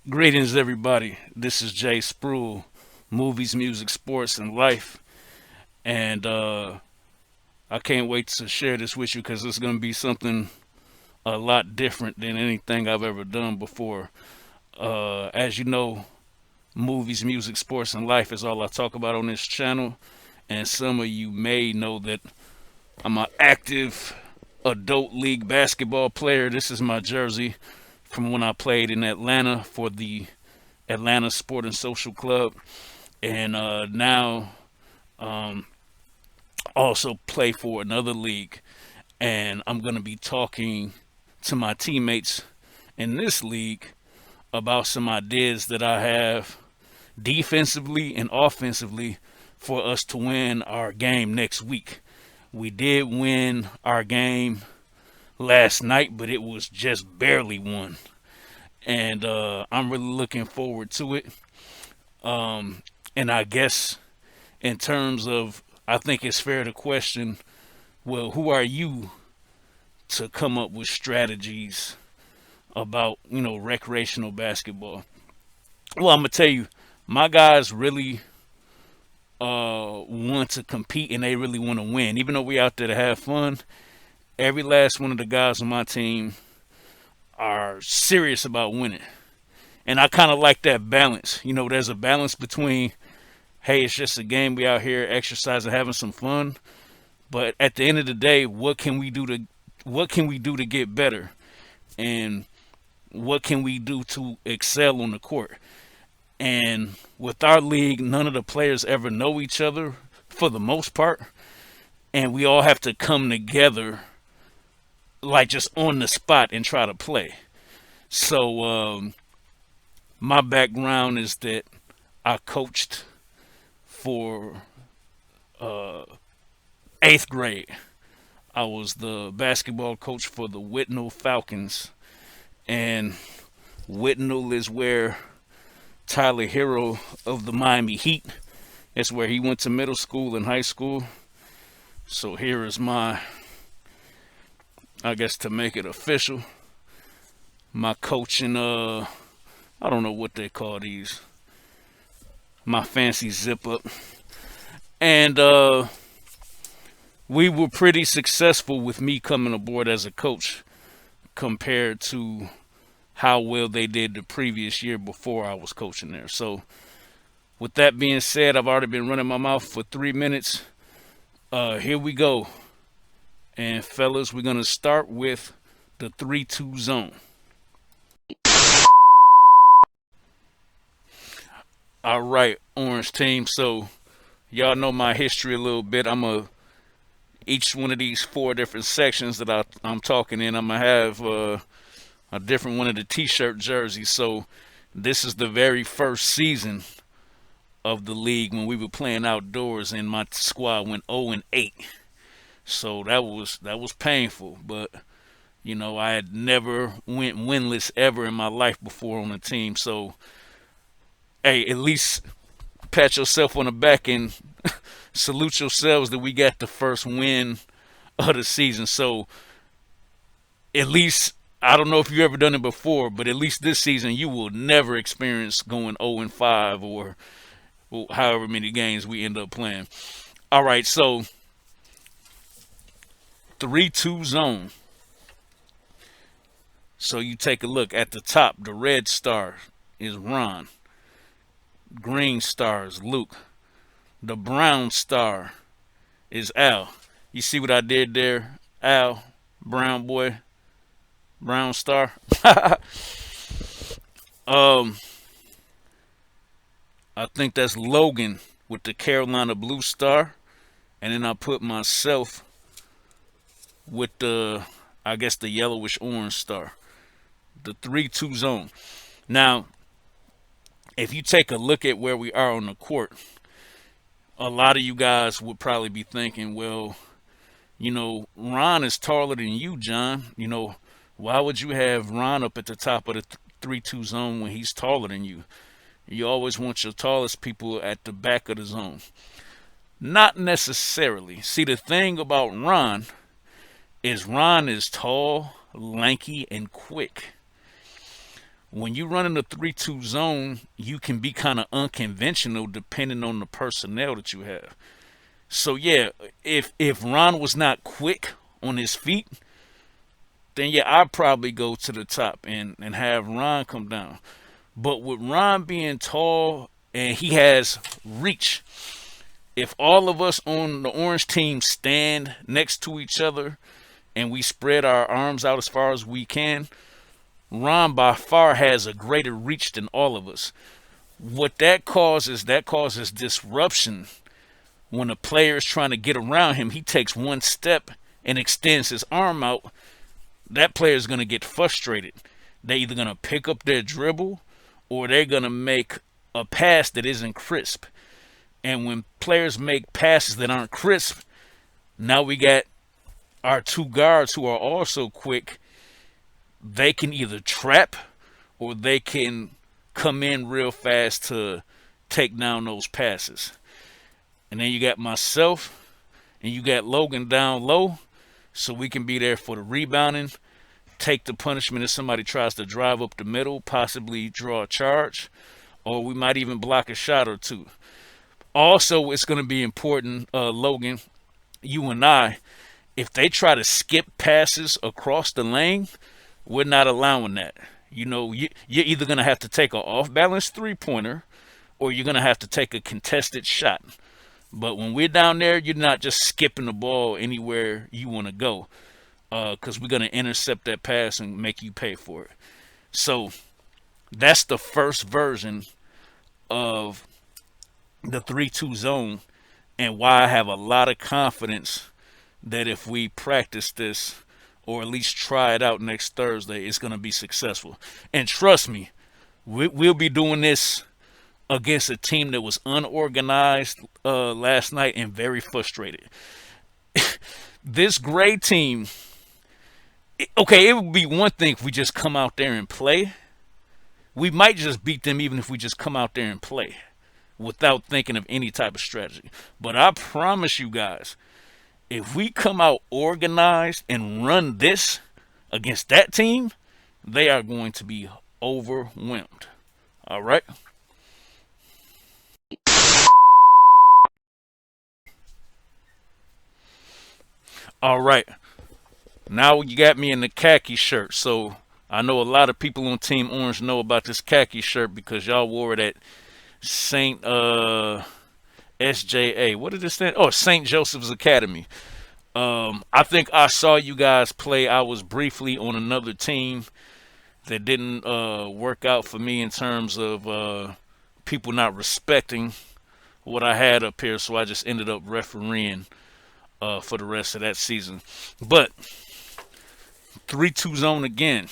Greetings, everybody. This is Jay Spruill, movies, music, sports, and life. And I can't wait to share this with you because it's going to be something a lot different than anything I've ever done before. As you know, movies, music, sports, and life is all I talk about on this channel. And some of you may know that I'm an active adult league basketball player. This is my jersey from when I played in Atlanta for the Atlanta Sport and Social Club, and now um, also play for another league. And I'm going to be talking to my teammates in this league about some ideas that I have defensively and offensively for us to win our game next week. We did win our game last night, but it was just barely won. And I'm really looking forward to it. And I guess in terms of, I think it's fair to question, well, who are you to come up with strategies about, recreational basketball? Well, I'm gonna tell you, my guys really want to compete and they really want to win. Even though we out there to have fun, every last one of the guys on my team are serious about winning. And I kind of like that balance. There's a balance between, hey, it's just a game. We out here exercising, having some fun. But at the end of the day, what can we do to get better? And what can we do to excel on the court? And with our league, none of the players ever know each other for the most part. And we all have to come together like just on the spot and try to play. So my background is that I coached for eighth grade. I was the basketball coach for the Whitnall Falcons, and Whitnall is where Tyler Hero of the Miami Heat. That's where he went to middle school and high school. So here is my, I guess to make it official, my coaching. I don't know what they call these. My fancy zip up, and we were pretty successful with me coming aboard as a coach compared to how well they did the previous year before I was coaching there. So, with that being said, I've already been running my mouth for 3 minutes. Here we go. And, fellas, we're going to start with the 3-2 zone. All right, Orange team. So, y'all know my history a little bit. Each one of these four different sections that I'm talking in, I'm going to have a different one of the t-shirt jerseys. So this is the very first season of the league when we were playing outdoors and my squad went 0-8. So that was painful, but I had never went winless ever in my life before on a team. So hey, at least pat yourself on the back and salute yourselves that we got the first win of the season. So at least, I don't know if you've ever done it before, but at least this season you will never experience going 0-5 or however many games we end up playing. All right, so 3-2 zone. So you take a look at the top. The red star is Ron. Green star is Luke. The brown star is Al. You see what I did there? Al, brown boy, brown star. um, I think that's Logan with the Carolina blue star, and then I put myself with I guess the yellowish orange star. The 3-2 zone. Now, if you take a look at where we are on the court, a lot of you guys would probably be thinking, well, Ron is taller than you, John. Why would you have Ron up at the top of the 3-2 zone when he's taller than you? You always want your tallest people at the back of the zone. Not necessarily. See, the thing about Ron is tall, lanky, and quick. When you run in the 3-2 zone, you can be kind of unconventional depending on the personnel that you have. So yeah, if Ron was not quick on his feet, then yeah, I'd probably go to the top and have Ron come down. But with Ron being tall and he has reach, if all of us on the orange team stand next to each other and we spread our arms out as far as we can, Ron by far has a greater reach than all of us. What that causes disruption. When a player is trying to get around him, he takes one step and extends his arm out. That player is going to get frustrated. They're either going to pick up their dribble or they're going to make a pass that isn't crisp. And when players make passes that aren't crisp, now we got our two guards who are also quick. They can either trap or they can come in real fast to take down those passes. And then you got myself and you got Logan down low, so we can be there for the rebounding, take the punishment if somebody tries to drive up the middle, possibly draw a charge, or we might even block a shot or two. Also, it's going to be important, Logan, you and I, if they try to skip passes across the lane, we're not allowing that. You're either going to have to take an off-balance three-pointer or you're going to have to take a contested shot. But when we're down there, you're not just skipping the ball anywhere you want to go, because we're going to intercept that pass and make you pay for it. So that's the first version of the 3-2 zone and why I have a lot of confidence that if we practice this or at least try it out next Thursday, it's going to be successful. And trust me, we'll be doing this against a team that was unorganized last night and very frustrated. This Gray team, okay, it would be one thing if we just come out there and play. We might just beat them even if we just come out there and play without thinking of any type of strategy. But I promise you guys, if we come out organized and run this against that team, they are going to be overwhelmed. All right? All right. Now you got me in the khaki shirt. So I know a lot of people on Team Orange know about this khaki shirt because y'all wore it at St. SJA. What did it stand? Oh, St. Joseph's Academy. I think I saw you guys play. I was briefly on another team that didn't work out for me in terms of people not respecting what I had up here. So I just ended up refereeing for the rest of that season. But 3-2 zone again.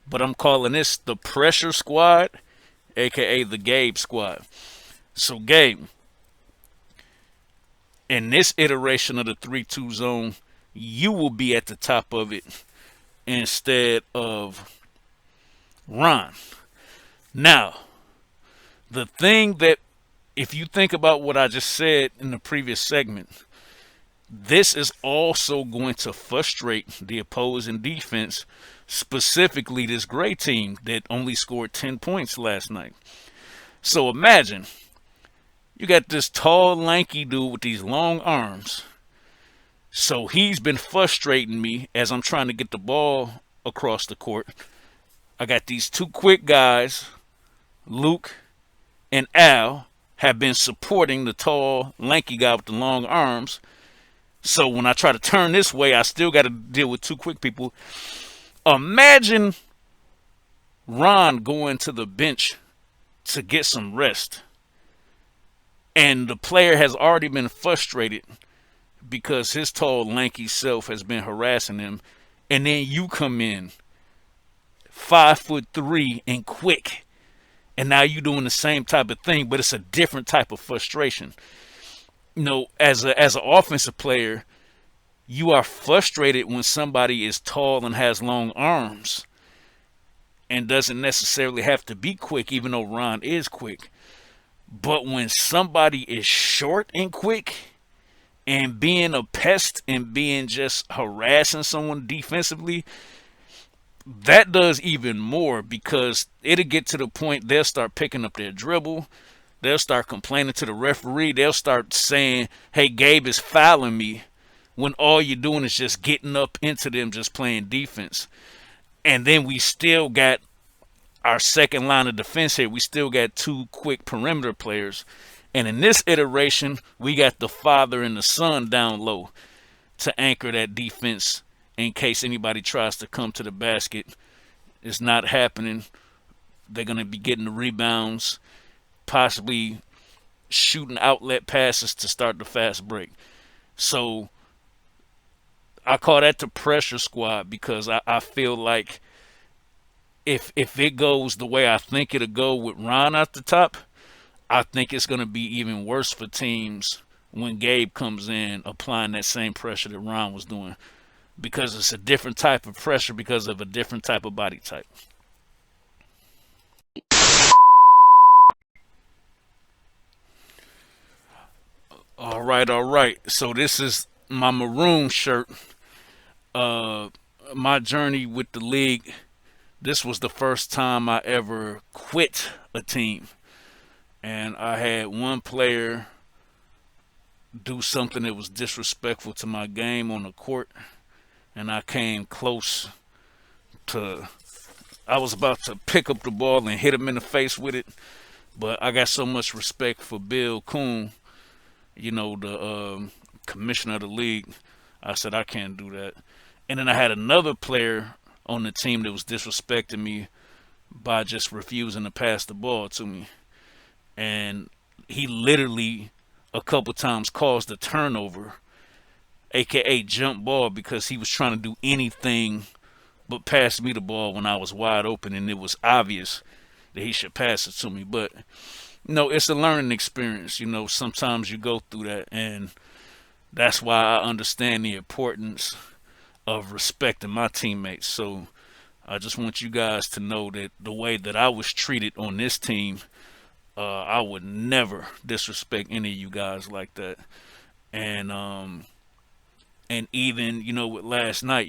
But I'm calling this the pressure squad, aka the Gabe squad. So Gabe, in this iteration of the 3-2 zone, you will be at the top of it instead of Ron. Now, the thing that, if you think about what I just said in the previous segment, this is also going to frustrate the opposing defense, specifically this Gray team that only scored 10 points last night. So imagine you got this tall, lanky dude with these long arms. So he's been frustrating me as I'm trying to get the ball across the court. I got these two quick guys, Luke and Al, have been supporting the tall, lanky guy with the long arms. So when I try to turn this way, I still got to deal with two quick people. Imagine Ron going to the bench to get some rest. And the player has already been frustrated because his tall, lanky self has been harassing him. And then you come in 5'3" and quick. And now you're doing the same type of thing, but it's a different type of frustration. As an offensive player, you are frustrated when somebody is tall and has long arms and doesn't necessarily have to be quick, even though Ron is quick. But when somebody is short and quick and being a pest and being just harassing someone defensively, that does even more because it'll get to the point they'll start picking up their dribble. They'll start complaining to the referee. They'll start saying, hey, Gabe is fouling me, when all you're doing is just getting up into them, just playing defense. And then we still got our second line of defense here. We still got two quick perimeter players. And in this iteration, we got the father and the son down low to anchor that defense in case anybody tries to come to the basket. It's not happening. They're going to be getting the rebounds, possibly shooting outlet passes to start the fast break. So I call that the pressure squad because I feel like if it goes the way I think it'll go with Ron at the top, I think it's going to be even worse for teams when Gabe comes in applying that same pressure that Ron was doing, because it's a different type of pressure because of a different type of body type. All right, all right. So this is my maroon shirt. Uh, my journey with the league. This was the first time I ever quit a team, and I had one player do something that was disrespectful to my game on the court, and I came close to. I was about to pick up the ball and hit him in the face with it, but I got so much respect for Bill Coon, the commissioner of the league. I said I can't do that. And then I had another player on the team that was disrespecting me by just refusing to pass the ball to me. And he literally a couple times caused a turnover, aka jump ball, because he was trying to do anything but pass me the ball when I was wide open, and it was obvious that he should pass it to me. But it's a learning experience. Sometimes you go through that, and that's why I understand the importance of respecting my teammates. So I just want you guys to know that the way that I was treated on this team, I would never disrespect any of you guys like that. And even with last night,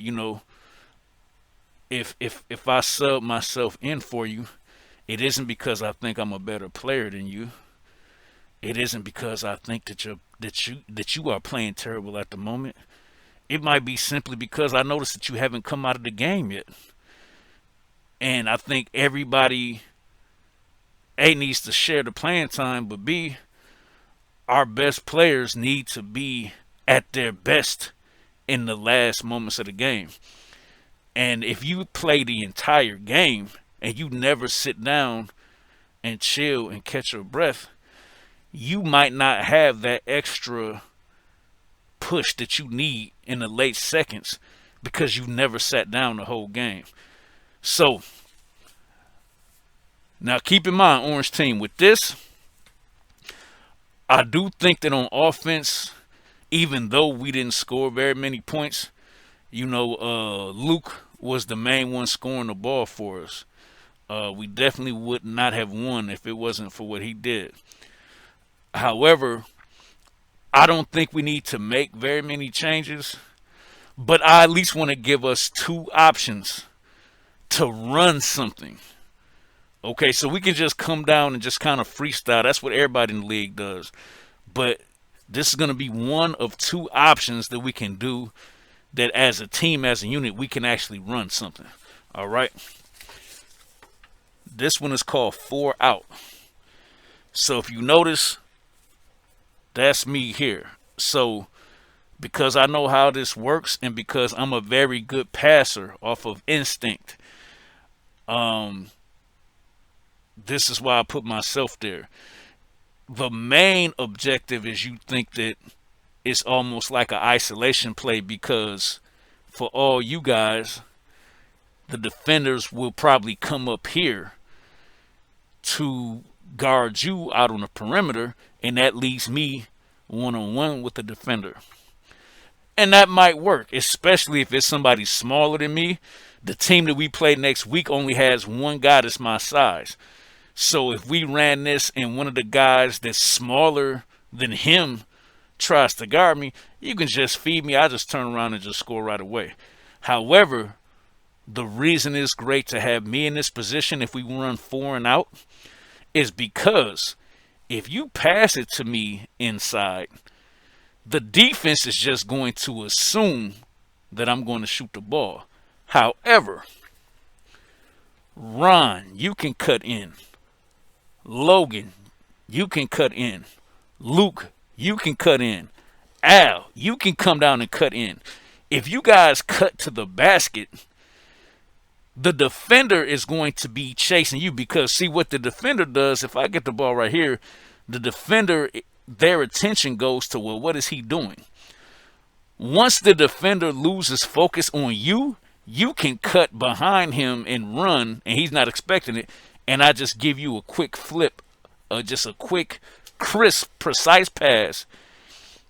if I sub myself in for you, it isn't because I think I'm a better player than you. It isn't because I think that you are playing terrible at the moment. It might be simply because I noticed that you haven't come out of the game yet. And I think everybody, A, needs to share the playing time, but B, our best players need to be at their best in the last moments of the game. And if you play the entire game and you never sit down and chill and catch your breath, you might not have that extra push that you need in the late seconds because you never sat down the whole game. So now keep in mind, Orange Team, with this, I do think that on offense, even though we didn't score very many points, Luke was the main one scoring the ball for us. We definitely would not have won if it wasn't for what he did. However, I don't think we need to make very many changes, but I at least want to give us two options to run something. Okay, so we can just come down and just kind of freestyle. That's what everybody in the league does. But this is going to be one of two options that we can do that as a team, as a unit, we can actually run something. All right. This one is called 4 out. So if you notice, that's me here. So because I know how this works and because I'm a very good passer off of instinct, this is why I put myself there. The main objective is you think that it's almost like an isolation play because for all you guys, the defenders will probably come up here to guard you out on the perimeter, and that leaves me one-on-one with the defender. And that might work, especially if it's somebody smaller than me. The team that we play next week only has one guy that's my size. So if we ran this and one of the guys that's smaller than him tries to guard me, you can just feed me. I just turn around and just score right away. However, The reason it's great to have me in this position if we run 4 and out is because if you pass it to me inside, the defense is just going to assume that I'm going to shoot the ball. However, Ron, you can cut in. Logan, you can cut in. Luke, you can cut in. Al, you can come down and cut in. If you guys cut to the basket, the defender is going to be chasing you because see what the defender does. If I get the ball right here, the defender, their attention goes to, well, what is he doing? Once the defender loses focus on you, you can cut behind him and run, and he's not expecting it. And I just give you a quick flip, just a quick, crisp, precise pass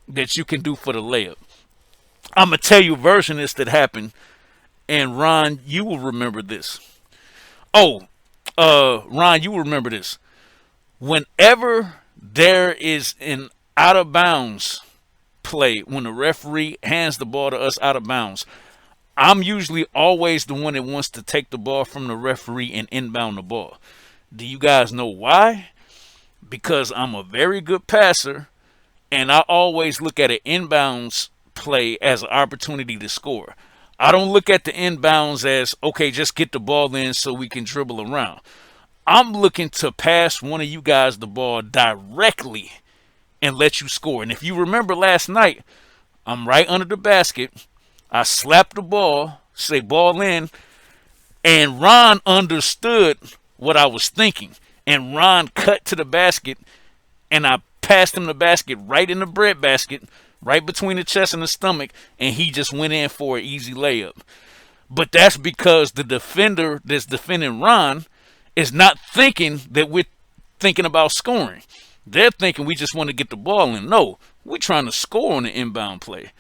that you can do for the layup. I'm going to tell you a version of this that happened, and Ron, you will remember this. Ron, you will remember this. Whenever there is an out of bounds play, when the referee hands the ball to us out of bounds, I'm usually always the one that wants to take the ball from the referee and inbound the ball. Do you guys know why? Because I'm a very good passer, and I always look at an inbounds play as an opportunity to score. I don't look at the inbounds as, okay, just get the ball in so we can dribble around. I'm looking to pass one of you guys the ball directly and let you score. And if you remember last night, I'm right under the basket. I slapped the ball, say ball in, and Ron understood what I was thinking. And Ron cut to the basket, and I passed him the basket right in the bread basket, right between the chest and the stomach, and he just went in for an easy layup. But that's because the defender that's defending Ron is not thinking that we're thinking about scoring. They're thinking we just want to get the ball in. No, we're trying to score on the inbound play.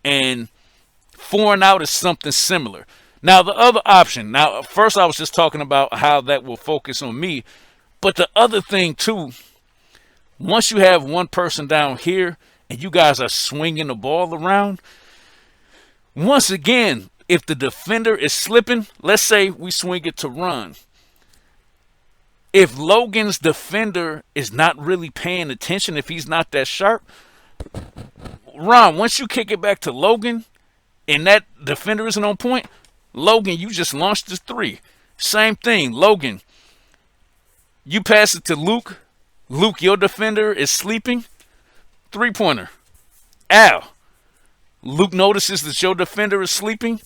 And 4 and out is something similar. Now, the other option. Now, first I was just talking about how that will focus on me. But the other thing, too, once you have one person down here and you guys are swinging the ball around, once again, if the defender is slipping, let's say we swing it to Ron. If Logan's defender is not really paying attention, if he's not that sharp, Ron, once you kick it back to Logan and that defender isn't on point, Logan, you just launched the three. Same thing, Logan. You pass it to Luke. Luke, your defender is sleeping. 3-pointer. Al. Luke notices that your defender is sleeping.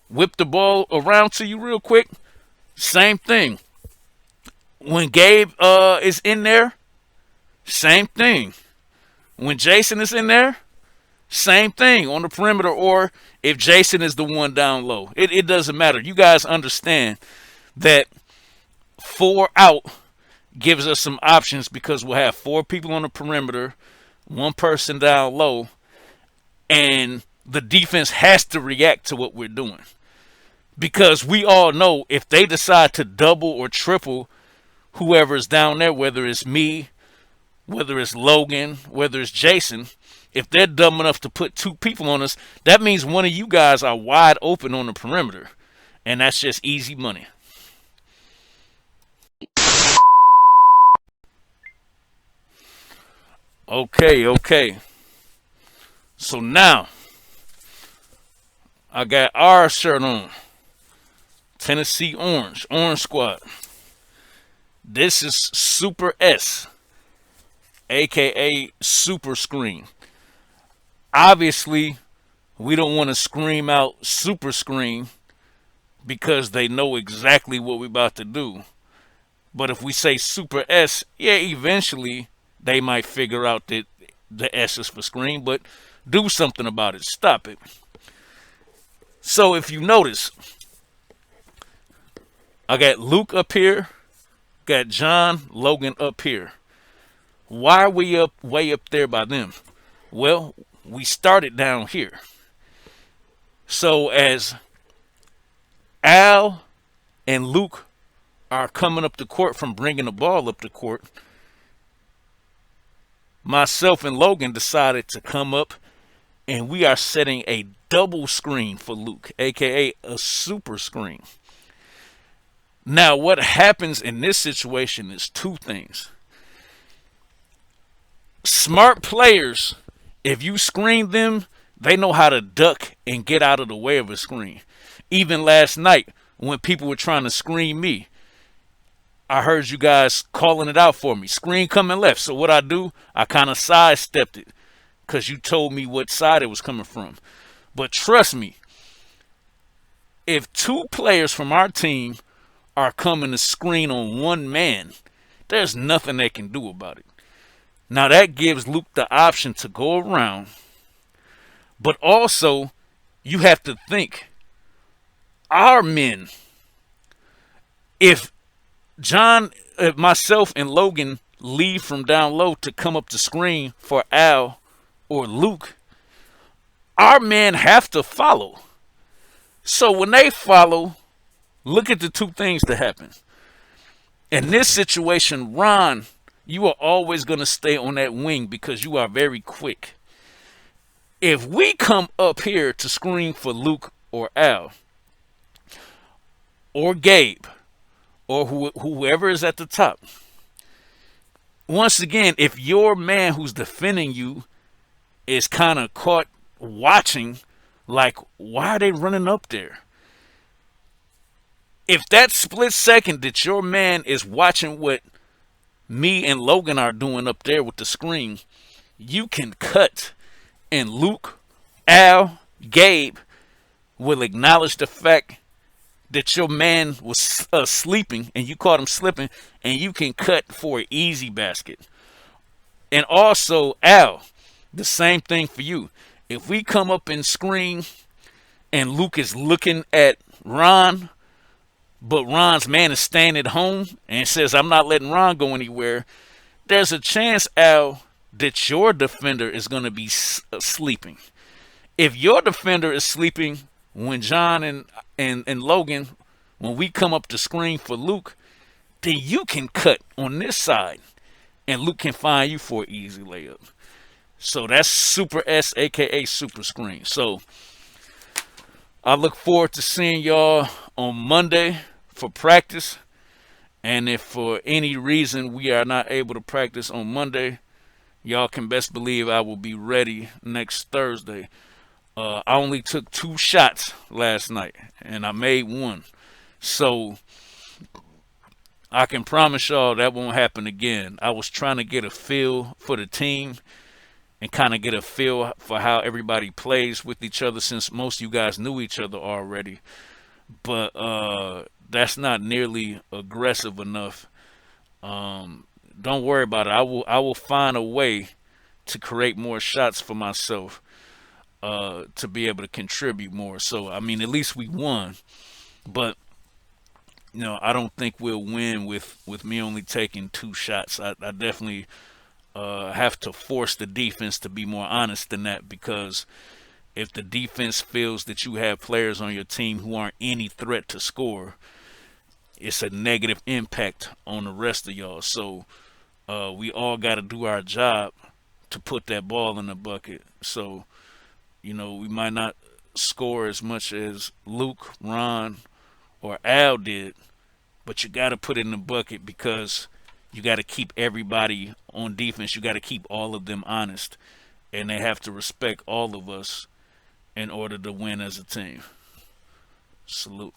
Whip the ball around to you real quick. Same thing. When Gabe is in there, same thing. When Jason is in there, same thing on the perimeter, or if Jason is the one down low. It doesn't matter. You guys understand that 4 out gives us some options because we'll have 4 people on the perimeter, 1 person down low, and the defense has to react to what we're doing. Because we all know if they decide to double or triple whoever's down there, whether it's me, whether it's Logan, whether it's Jason, if they're dumb enough to put 2 people on us, that means one of you guys are wide open on the perimeter. And that's just easy money. Okay. So now, I got our shirt on. Tennessee Orange Squad. This is Super S, aka Super Screen. Obviously, we don't want to scream out Super Screen because they know exactly what we're about to do. But if we say Super S, yeah, eventually they might figure out that the S is for screen, but do something about it. Stop it. So if you notice, I got Luke up here, got John, Logan up here. Why are we up way up there by them? Well, we started down here. So as Al and Luke are coming up the court from bringing the ball up the court, myself and Logan decided to come up and we are setting a double screen for Luke, aka a super screen. Now, what happens in this situation is two things. Smart players, if you screen them, they know how to duck and get out of the way of a screen. Even last night, when people were trying to screen me, I heard you guys calling it out for me. Screen coming left. So what I do, I kind of sidestepped it because you told me what side it was coming from. But trust me, if two players from our team are coming to screen on one man, there's nothing they can do about it. Now that gives Luke the option to go around, but also you have to think, our men, if if myself and Logan leave from down low to come up the screen for Al or Luke, our men have to follow. So when they follow, look at the two things that happen. In this situation, Ron, you are always going to stay on that wing because you are very quick. If we come up here to screen for Luke or Al or Gabe or whoever is at the top, once again, if your man who's defending you is kind of caught watching, like, why are they running up there? If that split second that your man is watching what me and Logan are doing up there with the screen, you can cut, and Luke, Al, Gabe will acknowledge the fact that your man was sleeping and you caught him slipping, and you can cut for an easy basket. And also, Al, the same thing for you. If we come up and screen and Luke is looking at Ron, but Ron's man is staying at home and says, I'm not letting Ron go anywhere, there's a chance, Al, that your defender is going to be sleeping. If your defender is sleeping when John and Logan, when we come up the screen for Luke, then you can cut on this side and Luke can find you for an easy layup. So that's Super S, aka Super Screen. So I look forward to seeing y'all on Monday for practice. And if for any reason we are not able to practice on Monday, y'all can best believe I will be ready next Thursday. I only took 2 shots last night, and I made 1. So I can promise y'all that won't happen again. I was trying to get a feel for the team and kind of get a feel for how everybody plays with each other, since most of you guys knew each other already. But that's not nearly aggressive enough. Don't worry about it. I will find a way to create more shots for myself, to be able to contribute more. So I mean, at least we won. But I don't think we'll win with me only taking 2 shots. I definitely have to force the defense to be more honest than that, because if the defense feels that you have players on your team who aren't any threat to score, it's a negative impact on the rest of y'all. So we all got to do our job to put that ball in the bucket. So, we might not score as much as Luke, Ron, or Al did, but you got to put it in the bucket, because you got to keep everybody on defense. You got to keep all of them honest, and they have to respect all of us in order to win as a team. Salute.